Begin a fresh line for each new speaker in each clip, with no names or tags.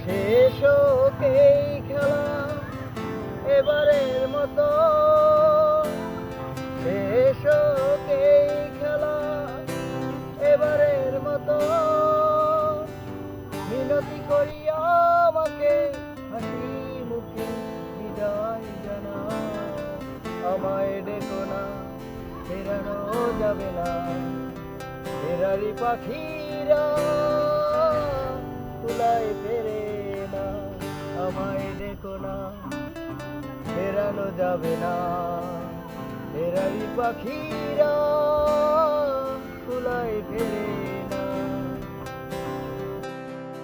শেষ হোক এই খেলা এবারের মতো, শেষ হোক এই খেলা এবারের মতো, মিনতি করি আমাকে হাসি মুখে বিদায় জানা। আমায় ডেকো না, ফেরানো যাবে না, ফেরারি পাখিরা তুলায় ফেরে না। আমায় ডেকো না, ফেরানো যাবে না, ফেরারি পাখিরা তুলায় ফেরে না।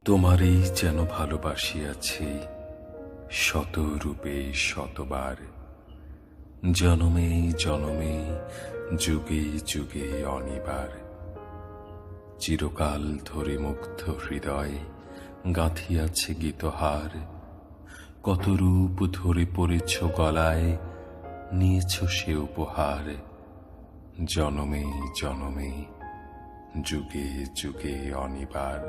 তোমারই যেন ভালোবাসিয়াছি শত রূপে শতবার, জনমে জনমে যুগে যুগে অনিবার। চিরকাল ধরে মুগ্ধ হৃদয় গাঁথিয়াছে গীতহার, কত রূপ ধরে পড়েছ গলায়, নিয়েছ সে উপহার। জনমে জনমে যুগে যুগে অনিবার।